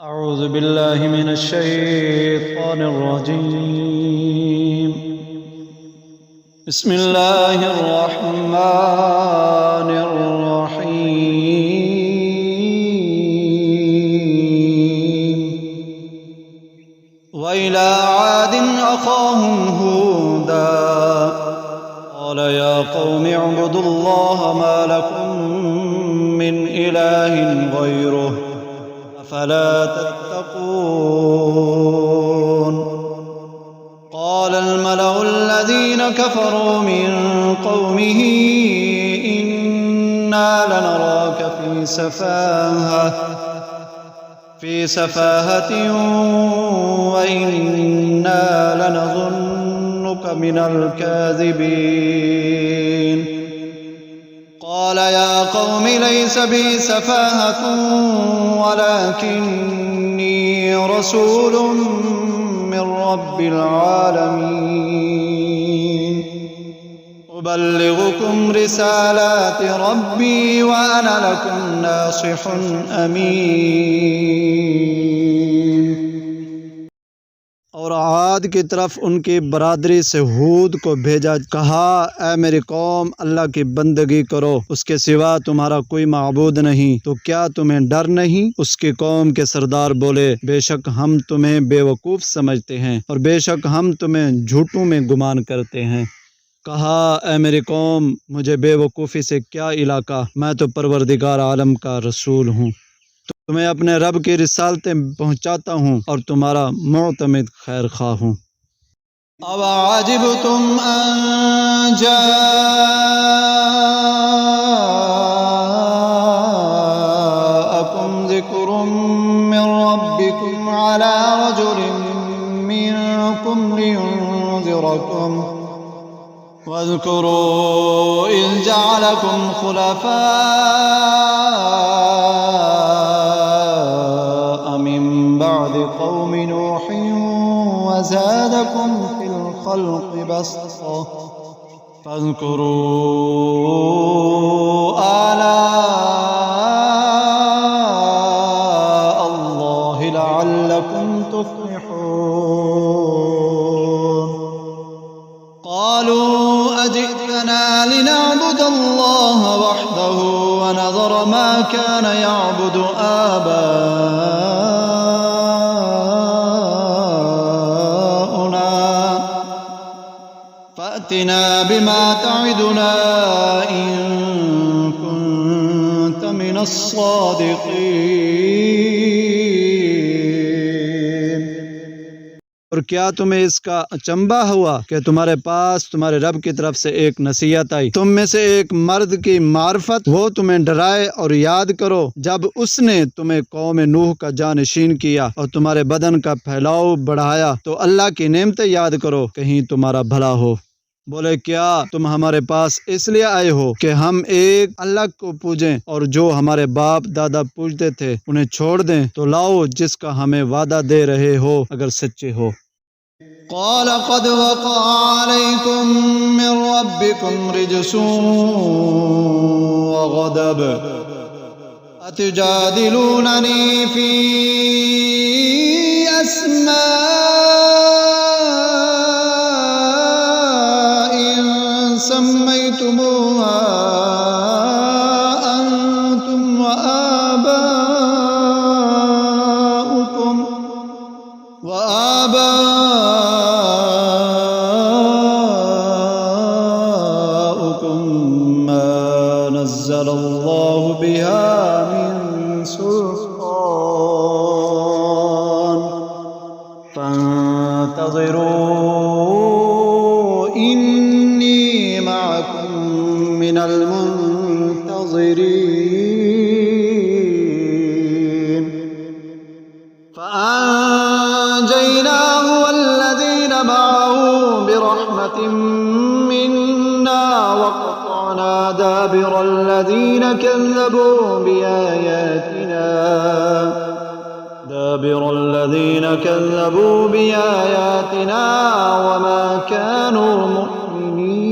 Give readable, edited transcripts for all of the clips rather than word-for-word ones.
أعوذ بالله من الشيطان الرجيم. بسم الله الرحمن الرحيم. وإلى عاد أخاهم هودا قال يا قوم اعبدوا الله ما لكم من إله غيره أفلا تتقون. قال الملأ الذين كفروا من قومه إنا لنراك في سفاهة وإنا لنظنك من الكاذبين. قال يا قوم ليس بي سفاهة ولكني رسول من رب العالمين أبلغكم رسالات ربي وأنا لكم ناصح أمين. اور عاد کی طرف ان کی برادری سے ہود کو بھیجا، کہا اے میری قوم اللہ کی بندگی کرو، اس کے سوا تمہارا کوئی معبود نہیں، تو کیا تمہیں ڈر نہیں؟ اس کی قوم کے سردار بولے بے شک ہم تمہیں بے وقوف سمجھتے ہیں اور بے شک ہم تمہیں جھوٹوں میں گمان کرتے ہیں۔ کہا اے میری قوم مجھے بے وقوفی سے کیا علاقہ، میں تو پروردگار عالم کا رسول ہوں، تمہیں اپنے رب کی رسالتیں پہنچاتا ہوں اور تمہارا معتمد خیر خواہ ہوں۔ أَوَعَجِبْتُمْ أَنْ جَاءَكُمْ ذِكْرٌ مِّن رَّبِّكُمْ عَلَى رَجُلٍ مِّنكُمْ لِيُنذِرَكُمْ واذكروا إذ جعلكم خلفاء من بعد قوم نوح وزادكم في الخلق بسطة فاذكروا آلاء الله لعلكم تفلحون. قالوا أجئتنا لنعبد الله وحده ونذر ما كان يعبد آباؤنا فأتنا بما تعدنا إن كنت من الصادقين. اور کیا تمہیں اس کا اچنبھا ہوا کہ تمہارے پاس تمہارے رب کی طرف سے ایک نصیحت آئی، تم میں سے ایک مرد کی معرفت، وہ تمہیں ڈرائے اور یاد کرو جب اس نے تمہیں قوم نوح کا جانشین کیا اور تمہارے بدن کا پھیلاؤ بڑھایا، تو اللہ کی نعمتیں یاد کرو کہیں تمہارا بھلا ہو. بولے کیا تم ہمارے پاس اس لیے آئے ہو کہ ہم ایک اللہ کو پوجیں اور جو ہمارے باپ دادا پوجتے تھے انہیں چھوڑ دیں؟ تو لاؤ جس کا ہمیں وعدہ دے رہے ہو اگر سچے ہو. قال قد وقع عليكم من ربكم رجس وغضب أتجادلونني في أسماء سميتموها أنتم وآباؤكم ما نزل الله بها من سلطان فانتظروا إني معكم من المنتظرين. فأنجيناه والذين معه برحمة منا وقطعنا دابر الذين كذبوا بآياتنا وما كانوا مؤمنين.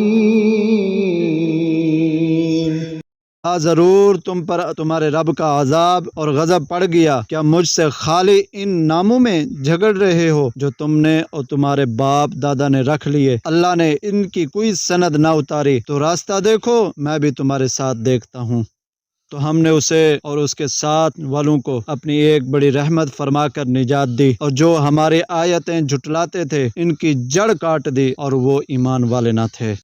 ضرور تم پر تمہارے رب کا عذاب اور غضب پڑ گیا، کیا مجھ سے خالی ان ناموں میں جھگڑ رہے ہو جو تم نے اور تمہارے باپ دادا نے رکھ لیے؟ اللہ نے ان کی کوئی سند نہ اتاری، تو راستہ دیکھو، میں بھی تمہارے ساتھ دیکھتا ہوں۔ تو ہم نے اسے اور اس کے ساتھ والوں کو اپنی ایک بڑی رحمت فرما کر نجات دی، اور جو ہماری آیتیں جھٹلاتے تھے ان کی جڑ کاٹ دی، اور وہ ایمان والے نہ تھے۔